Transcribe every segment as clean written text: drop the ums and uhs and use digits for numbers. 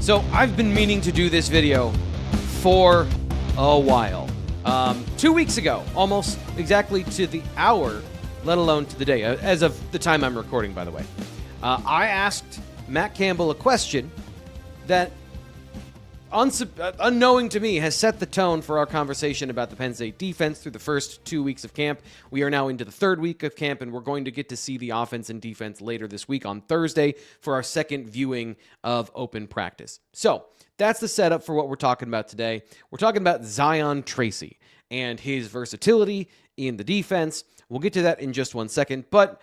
So I've been meaning to do this video for a while. 2 weeks ago, almost exactly to the hour, let alone to the day, as of the time I'm recording, by the way. I asked Matt Campbell a question that, unknowing to me, has set the tone for our conversation about the Penn State defense through the first 2 weeks of camp. We are now into the third week of camp, and we're going to get to see the offense and defense later this week on Thursday for our second viewing of open practice. So that's the setup for what we're talking about today. We're talking about Zion Tracy and his versatility in the defense. We'll get to that in just 1 second, but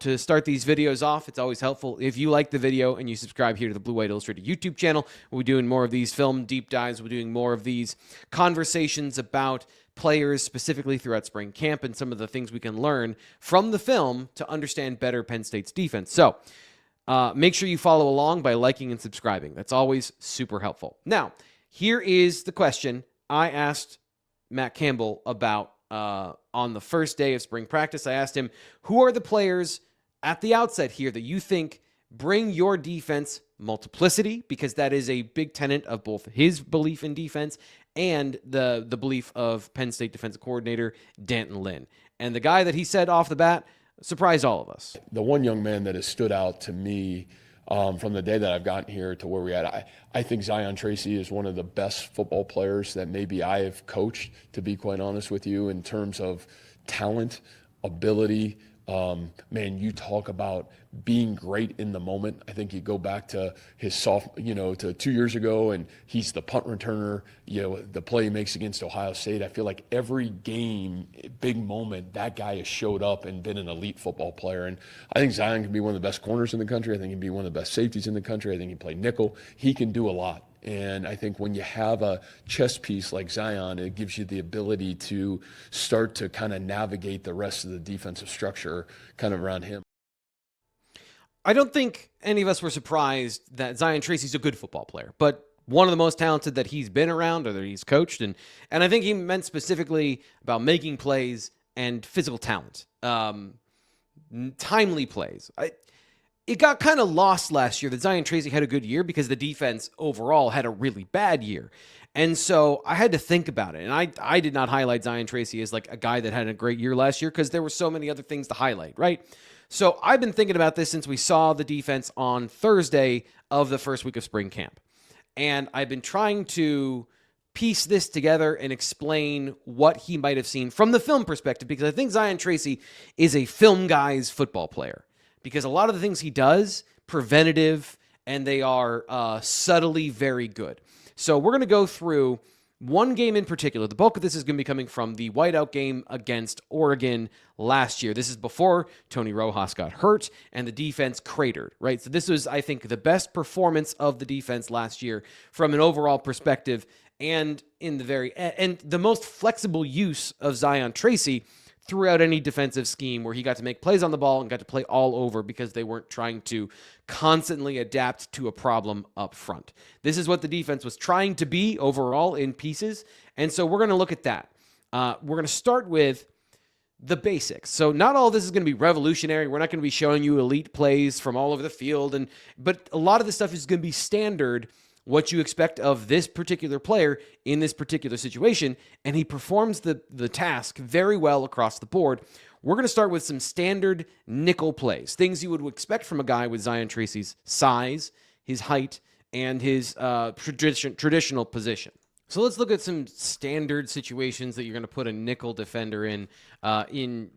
to start these videos off, it's always helpful if you like the video and you subscribe here to the Blue White Illustrated YouTube channel. We'll be doing more of these film deep dives. We're doing more of these conversations about players specifically throughout spring camp and some of the things we can learn from the film to understand better Penn State's defense. So make sure you follow along by liking and subscribing. That's always super helpful. Now, here is the question I asked Matt Campbell about on the first day of spring practice. I asked him, who are the players at the outset here that you think bring your defense multiplicity, because that is a big tenet of both his belief in defense and the belief of Penn State defensive coordinator D'Anton Lynn. And the guy that he said off the bat surprised all of us. The one young man that has stood out to me from the day that I've gotten here to where we're at, I think Zion Tracy is one of the best football players that maybe I have coached, to be quite honest with you, in terms of talent, ability. Man, you talk about being great in the moment. I think you go back to his to 2 years ago, and he's the punt returner, the play he makes against Ohio State. I feel like every game, big moment, that guy has showed up and been an elite football player. And I think Zion can be one of the best corners in the country. I think he can be one of the best safeties in the country. I think he can play nickel. He can do a lot. And I think when you have a chess piece like Zion, it gives you the ability to start to kind of navigate the rest of the defensive structure kind of around him. I don't think any of us were surprised that Zion Tracy's a good football player, but one of the most talented that he's been around or that he's coached. And I think he meant specifically about making plays and physical talent, timely plays. It got kind of lost last year that Zion Tracy had a good year because the defense overall had a really bad year. And so I had to think about it. And I did not highlight Zion Tracy as like a guy that had a great year last year because there were so many other things to highlight, right? So I've been thinking about this since we saw the defense on Thursday of the first week of spring camp. And I've been trying to piece this together and explain what he might have seen from the film perspective, because I think Zion Tracy is a film guy's football player. Because a lot of the things he does, preventative, and they are subtly very good. So we're going to go through one game in particular. The bulk of this is going to be coming from the whiteout game against Oregon last year. This is before Tony Rojas got hurt and the defense cratered, right? So this was, I think, the best performance of the defense last year from an overall perspective, and in the most flexible use of Zion Tracy throughout any defensive scheme, where he got to make plays on the ball and got to play all over because they weren't trying to constantly adapt to a problem up front. This is what the defense was trying to be overall in pieces, and so we're going to look at that. We're going to start with the basics. So not all of this is going to be revolutionary. We're not going to be showing you elite plays from all over the field, but a lot of this stuff is going to be standard, what you expect of this particular player in this particular situation, and he performs the task very well across the board. We're going to start with some standard nickel plays, things you would expect from a guy with Zion Tracy's size, his height, and his traditional position. So let's look at some standard situations that you're going to put a nickel defender in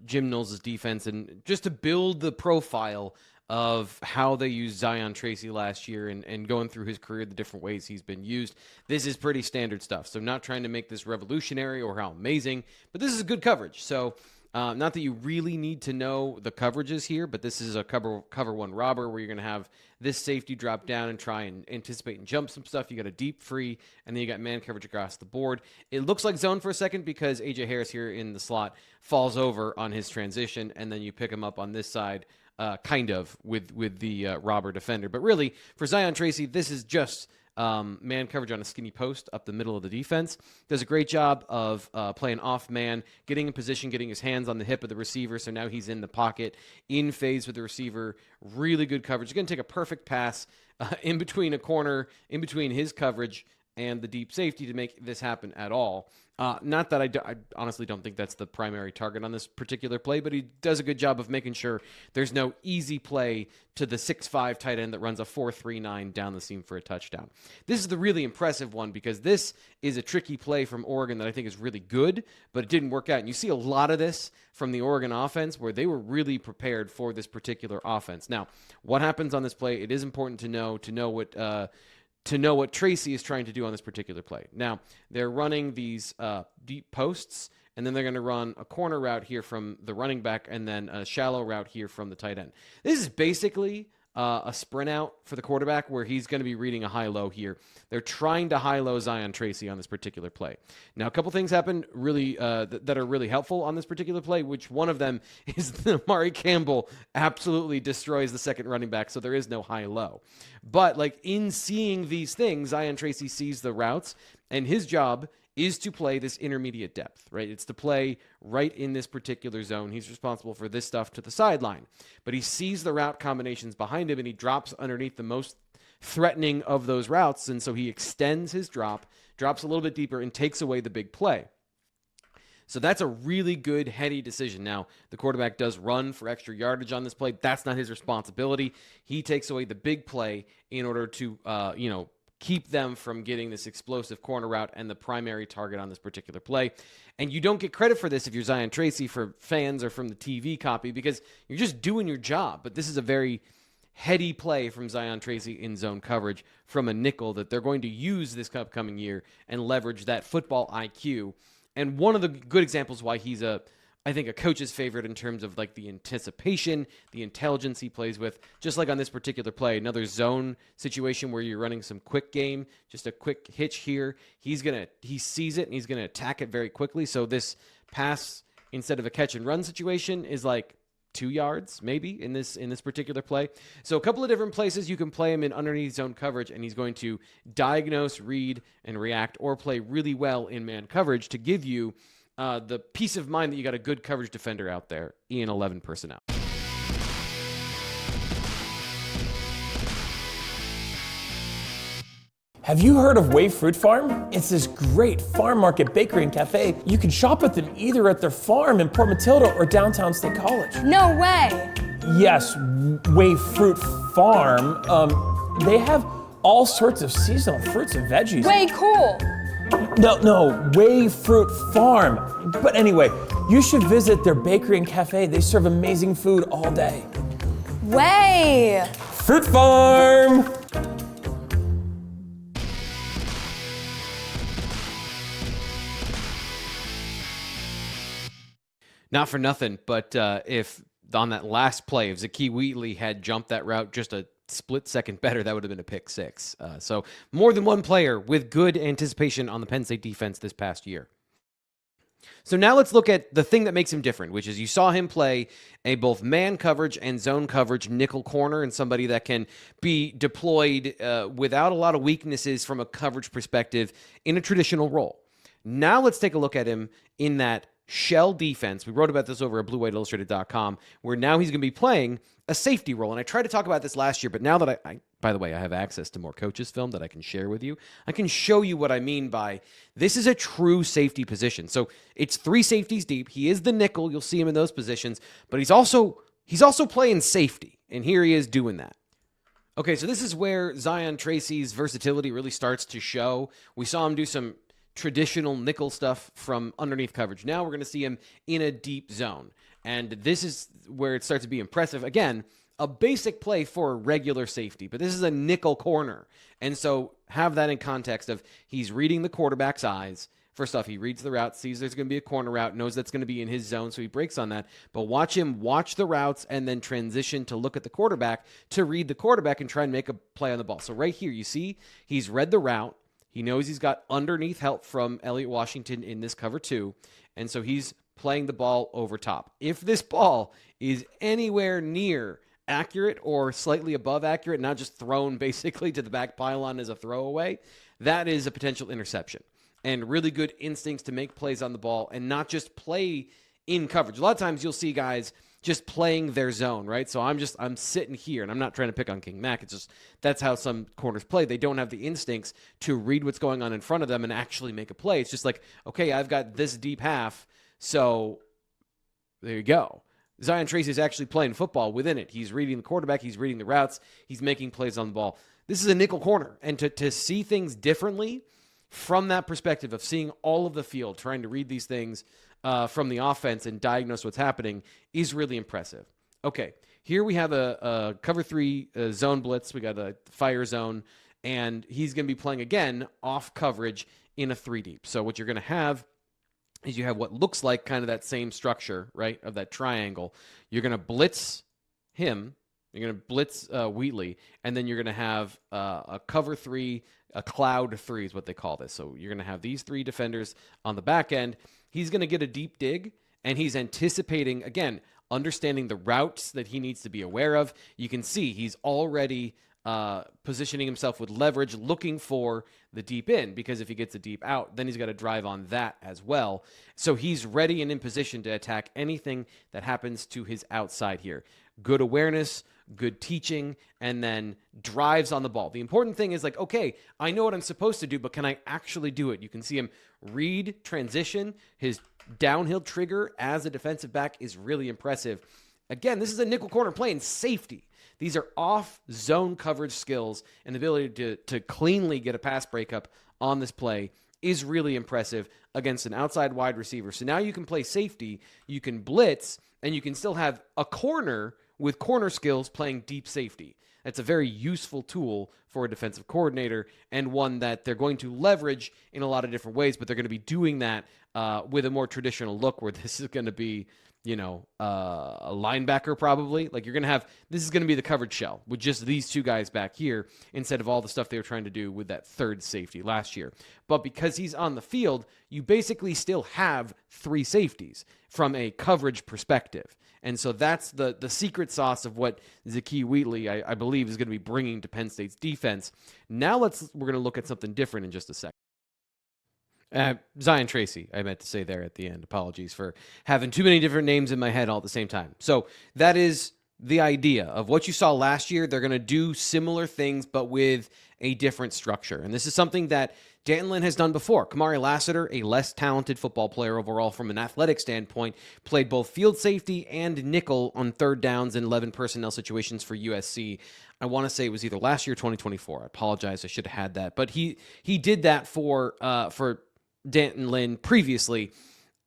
Jim Knowles' defense, and just to build the profile of how they used Zion Tracy last year and going through his career, the different ways he's been used. This is pretty standard stuff. So I'm not trying to make this revolutionary or how amazing, but this is good coverage. So not that you really need to know the coverages here, but this is a cover one robber where you're going to have this safety drop down and try and anticipate and jump some stuff. You got a deep free, and then you got man coverage across the board. It looks like zone for a second because A.J. Harris here in the slot falls over on his transition, and then you pick him up on this side kind of with the robber defender. But really, for Zion Tracy, this is just man coverage on a skinny post up the middle of the defense. Does a great job of playing off man, getting in position, getting his hands on the hip of the receiver. So now he's in the pocket, in phase with the receiver. Really good coverage. He's going to take a perfect pass in between a corner, in between his coverage and the deep safety to make this happen at all. Not that I honestly don't think that's the primary target on this particular play, but he does a good job of making sure there's no easy play to the 6'5" tight end that runs a 4.39 down the seam for a touchdown. This is the really impressive one because this is a tricky play from Oregon that I think is really good, but it didn't work out. And you see a lot of this from the Oregon offense where they were really prepared for this particular offense. Now, what happens on this play? It is important to know what Tracy is trying to do on this particular play. Now, they're running these deep posts, and then they're going to run a corner route here from the running back and then a shallow route here from the tight end. This is basically a sprint out for the quarterback where he's going to be reading a high-low here. They're trying to high-low Zion Tracy on this particular play. Now, a couple things happened really that are really helpful on this particular play, which one of them is that Amari Campbell absolutely destroys the second running back, so there is no high-low. But like in seeing these things, Zion Tracy sees the routes, and his job is to play this intermediate depth, right? It's to play right in this particular zone. He's responsible for this stuff to the sideline. But he sees the route combinations behind him, and he drops underneath the most threatening of those routes, and so he extends his drops a little bit deeper, and takes away the big play. So that's a really good, heady decision. Now, the quarterback does run for extra yardage on this play. That's not his responsibility. He takes away the big play in order to, keep them from getting this explosive corner route and the primary target on this particular play. And you don't get credit for this if you're Zion Tracy for fans or from the TV copy because you're just doing your job. But this is a very heady play from Zion Tracy in zone coverage from a nickel that they're going to use this upcoming year and leverage that football IQ. And one of the good examples why he's I think a coach's favorite in terms of like the anticipation, the intelligence he plays with, just like on this particular play, another zone situation where you're running some quick game, just a quick hitch here. He sees it and he's going to attack it very quickly. So this pass, instead of a catch and run situation, is like 2 yards maybe in this particular play. So a couple of different places you can play him in underneath zone coverage, and he's going to diagnose, read, and react, or play really well in man coverage to give you the peace of mind that you got a good coverage defender out there in 11 personnel. Have you heard of Way Fruit Farm? It's this great farm market bakery and cafe. You can shop with them either at their farm in Port Matilda or downtown State College. No way! Yes, Way Fruit Farm. They have all sorts of seasonal fruits and veggies. Way cool! No, Way Fruit Farm. But anyway, you should visit their bakery and cafe. They serve amazing food all day. Way! Fruit Farm! Not for nothing, but if on that last play, if Zakee Wheatley had jumped that route just a split second better, that would have been a pick six. So more than one player with good anticipation on the Penn State defense this past year. So now let's look at the thing that makes him different, which is you saw him play a both man coverage and zone coverage nickel corner, and somebody that can be deployed without a lot of weaknesses from a coverage perspective in a traditional role. Now let's take a look at him in that shell defense. We wrote about this over at BlueWhiteIllustrated.com, where now he's going to be playing a safety role. And I tried to talk about this last year, but now that I by the way, I have access to more coaches' film that I can share with you, I can show you what I mean by this is a true safety position. So it's 3 safeties deep. He is the nickel. You'll see him in those positions, but he's also playing safety, and here he is doing that. Okay, so this is where Zion Tracy's versatility really starts to show. We saw him do some traditional nickel stuff from underneath coverage. Now we're going to see him in a deep zone. And this is where it starts to be impressive. Again, a basic play for a regular safety, but this is a nickel corner. And so have that in context of he's reading the quarterback's eyes. First off, he reads the route, sees there's going to be a corner route, knows that's going to be in his zone, so he breaks on that. But watch him watch the routes and then transition to look at the quarterback to read the quarterback and try and make a play on the ball. So right here, you see he's read the route. He knows he's got underneath help from Elliott Washington in this cover 2, and so he's playing the ball over top. If this ball is anywhere near accurate or slightly above accurate, not just thrown basically to the back pylon as a throwaway, that is a potential interception. And really good instincts to make plays on the ball and not just play in coverage. A lot of times you'll see guys just playing their zone, right? So I'm sitting here, and I'm not trying to pick on King Mac. It's just that's how some corners play. They don't have the instincts to read what's going on in front of them and actually make a play. It's just like, okay, I've got this deep half, so there you go. Zion Tracy is actually playing football within it. He's reading the quarterback. He's reading the routes. He's making plays on the ball. This is a nickel corner, and to see things differently from that perspective of seeing all of the field, trying to read these things from the offense and diagnose what's happening is really impressive. Okay, here we have a cover 3 zone blitz. We got a fire zone, and he's going to be playing again off coverage in a 3 deep. So what you're going to have is you have what looks like kind of that same structure, right, of that triangle. You're going to blitz him. You're going to blitz Wheatley, and then you're going to have a cover 3, a cloud 3 is what they call this. So you're going to have these 3 defenders on the back end. He's going to get a deep dig, and he's anticipating, again, understanding the routes that he needs to be aware of. You can see he's already positioning himself with leverage, looking for the deep in, because if he gets a deep out, then he's got to drive on that as well. So he's ready and in position to attack anything that happens to his outside here. Good awareness, good teaching, and then drives on the ball. The important thing is like, okay, I know what I'm supposed to do, but can I actually do it? You can see him read transition. His downhill trigger as a defensive back is really impressive. Again, this is a nickel corner playing safety. These are off zone coverage skills, and the ability to cleanly get a pass breakup on this play is really impressive against an outside wide receiver. So now you can play safety, you can blitz, and you can still have a corner with corner skills playing deep safety. That's a very useful tool for a defensive coordinator, and one that they're going to leverage in a lot of different ways, but they're going to be doing that with a more traditional look where this is going to be, a linebacker probably. Like this is going to be the coverage shell with just these 2 guys back here instead of all the stuff they were trying to do with that 3rd safety last year. But because he's on the field, you basically still have 3 safeties from a coverage perspective. And so that's the secret sauce of what Zakee Wheatley, I believe, is going to be bringing to Penn State's defense. Now we're going to look at something different in just a second. Zion Tracy, I meant to say there at the end. Apologies for having too many different names in my head all at the same time. So that is the idea of what you saw last year. They're going to do similar things, but with a different structure. And this is something that D'Anton Lynn has done before. Kamari Lassiter, a less talented football player overall from an athletic standpoint, played both field safety and nickel on 3rd downs in 11 personnel situations for USC. I want to say it was either last year or 2024. I apologize. I should have had that. But he did that for D'Anton Lynn previously,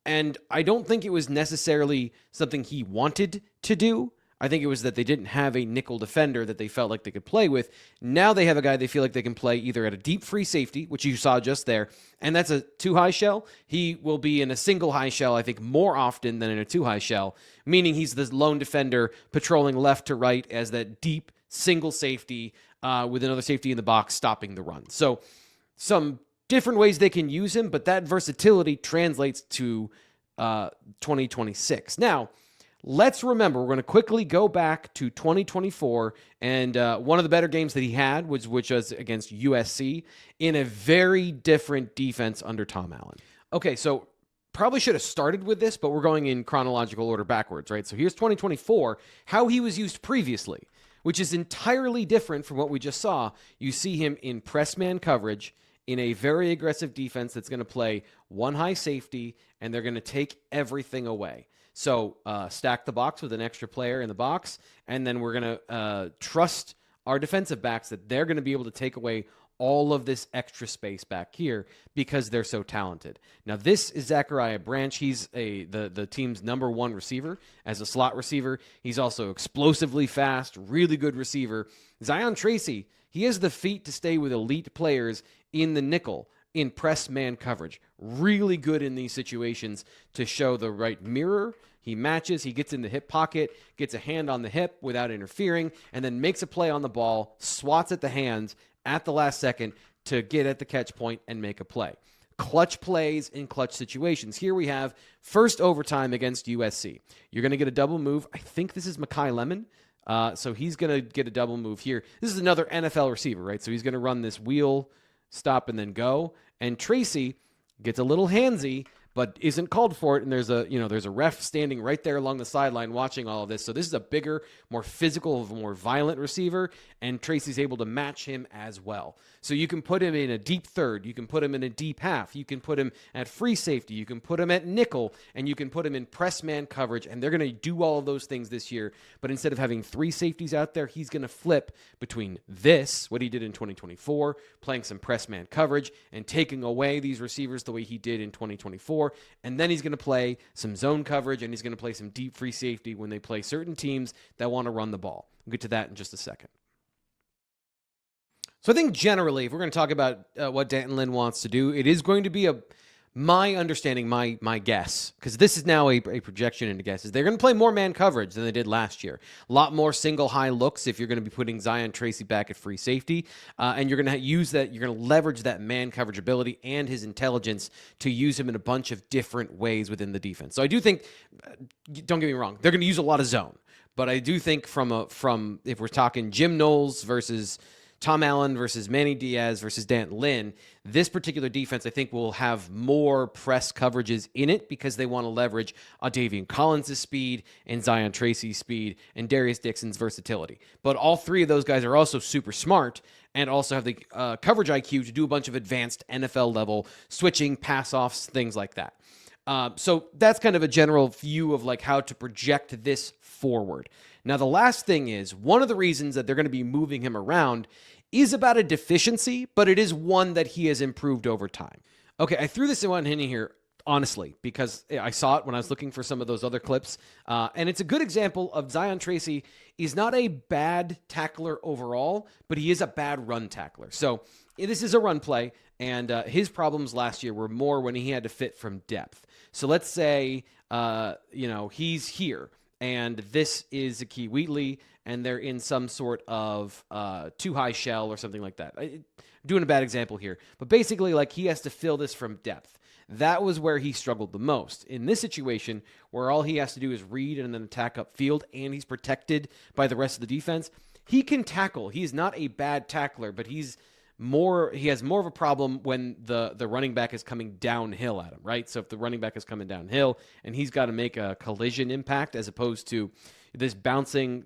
and I don't think it was necessarily something he wanted to do. I think it was that they didn't have a nickel defender that they felt like they could play with. Now they have a guy they feel like they can play either at a deep free safety, which you saw just there, and that's a 2 high shell. He will be in a single high shell, I think, more often than in a 2 high shell, meaning he's the lone defender patrolling left to right as that deep single safety with another safety in the box stopping the run. So some different ways they can use him, but that versatility translates to 2026. Now, let's remember, we're going to quickly go back to 2024, and one of the better games that he had which was against USC in a very different defense under Tom Allen. Okay, so probably should have started with this, but we're going in chronological order backwards, right? So here's 2024, how he was used previously, which is entirely different from what we just saw. You see him in press man coverage in a very aggressive defense that's going to play 1 high safety, and they're going to take everything away. So stack the box with an extra player in the box, and then we're going to trust our defensive backs that they're going to be able to take away all of this extra space back here because they're so talented. Now, this is Zachariah Branch. He's the team's number 1 receiver as a slot receiver. He's also explosively fast, really good receiver. Zion Tracy, he has the feet to stay with elite players in the nickel, in press man coverage. Really good in these situations to show the right mirror. He matches, he gets in the hip pocket, gets a hand on the hip without interfering, and then makes a play on the ball, swats at the hands at the last second to get at the catch point and make a play. Clutch plays in clutch situations. Here we have first overtime against USC. You're going to get a double move. I think this is Mekhi Lemon So he's going to get a double move here. This is another NFL receiver, right? So he's going to run this wheel, stop, and then go. And Tracy gets a little handsy, but isn't called for it. And there's a ref standing right there along the sideline watching all of this. So this is a bigger, more physical, more violent receiver, and Tracy's able to match him as well. So you can put him in a deep third, you can put him in a deep half, you can put him at free safety, you can put him at nickel, and you can put him in press man coverage, and they're going to do all of those things this year. But instead of having 3 safeties out there, he's going to flip between this, what he did in 2024, playing some press man coverage, and taking away these receivers the way he did in 2024. And then he's going to play some zone coverage, and he's going to play some deep free safety when they play certain teams that want to run the ball. We'll get to that in just a second. So I think generally, if we're going to talk about what D'Anton Lynn wants to do, it is going to be my understanding, my guess, because this is now a projection into guesses. They're going to play more man coverage than they did last year. A lot more single high looks if you're going to be putting Zion Tracy back at free safety, and you're going to use that. You're going to leverage that man coverage ability and his intelligence to use him in a bunch of different ways within the defense. So I do think, don't get me wrong, they're going to use a lot of zone, but I do think from if we're talking Jim Knowles versus Tom Allen versus Manny Diaz versus D'Anton Lynn, this particular defense, I think, will have more press coverages in it because they want to leverage Davian Collins' speed and Zion Tracy's speed and Darius Dixon's versatility. But all 3 of those guys are also super smart and also have the coverage IQ to do a bunch of advanced NFL-level switching, pass-offs, things like that. So that's kind of a general view of like how to project this forward. Now, the last thing is, one of the reasons that they're going to be moving him around is about a deficiency, but it is one that he has improved over time. Okay, I threw this in here, honestly, because I saw it when I was looking for some of those other clips, and it's a good example of Zion Tracy is not a bad tackler overall, but he is a bad run tackler. So this is a run play, and his problems last year were more when he had to fit from depth. So let's say, he's here, and this is a Key Wheatley, and they're in some sort of too high shell or something like that. I'm doing a bad example here, but basically, like, he has to fill this from depth. That was where he struggled the most. In this situation, where all he has to do is read and then attack upfield, and he's protected by the rest of the defense, he can tackle. He's not a bad tackler, but he has more of a problem when the running back is coming downhill at him, right? So if the running back is coming downhill and he's got to make a collision impact as opposed to this bouncing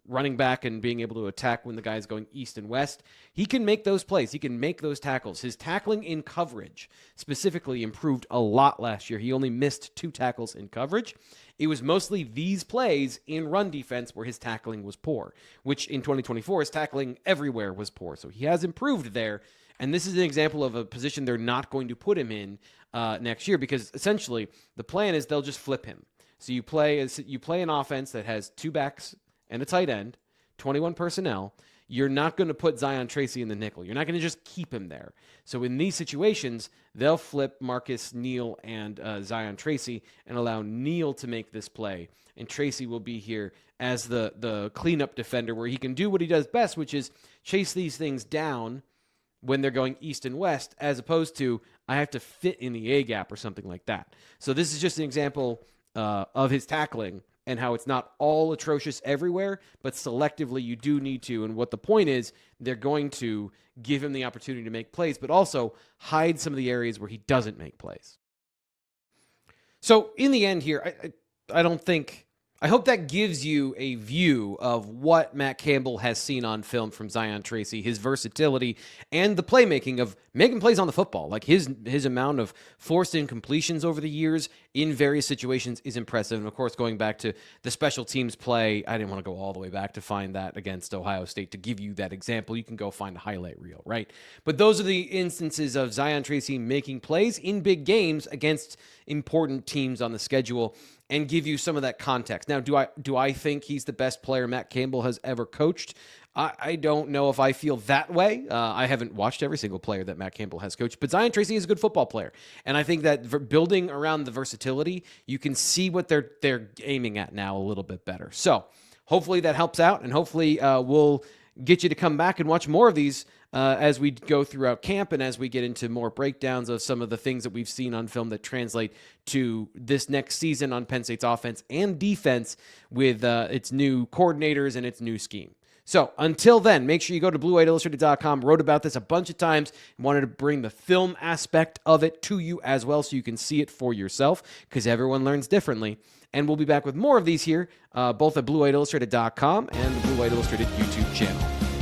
running back and being able to attack when the guy's going east and west, he can make those plays. He can make those tackles. His tackling in coverage specifically improved a lot last year. He only missed 2 tackles in coverage. It was mostly these plays in run defense where his tackling was poor, which in 2024, his tackling everywhere was poor. So he has improved there. And this is an example of a position they're not going to put him in next year, because essentially the plan is they'll just flip him. So you play an offense that has 2 backs and a tight end, 21 personnel. You're not going to put Zion Tracy in the nickel. You're not going to just keep him there. So in these situations, they'll flip Marcus Neal and Zion Tracy and allow Neal to make this play. And Tracy will be here as the cleanup defender where he can do what he does best, which is chase these things down when they're going east and west, as opposed to I have to fit in the A gap or something like that. So this is just an example of his tackling and how it's not all atrocious everywhere, but selectively you do need to. And what the point is, they're going to give him the opportunity to make plays, but also hide some of the areas where he doesn't make plays. So in the end here, I hope that gives you a view of what Matt Campbell has seen on film from Zion Tracy, his versatility, and the playmaking of making plays on the football. Like his amount of forced incompletions over the years in various situations is impressive. And of course, going back to the special teams play, I didn't want to go all the way back to find that against Ohio State to give you that example. You can go find a highlight reel, right? But those are the instances of Zion Tracy making plays in big games against important teams on the schedule, and give you some of that context. Now, do I think he's the best player Matt Campbell has ever coached? I don't know if I feel that way. I haven't watched every single player that Matt Campbell has coached, but Zion Tracy is a good football player. And I think that building around the versatility, you can see what they're aiming at now a little bit better. So hopefully that helps out, and hopefully we'll get you to come back and watch more of these as we go throughout camp and as we get into more breakdowns of some of the things that we've seen on film that translate to this next season on Penn State's offense and defense with its new coordinators and its new scheme. So until then, make sure you go to BlueWhiteIllustrated.com. Wrote about this a bunch of times. Wanted to bring the film aspect of it to you as well so you can see it for yourself because everyone learns differently. And we'll be back with more of these here, both at BlueWhiteIllustrated.com and the Blue White Illustrated YouTube channel.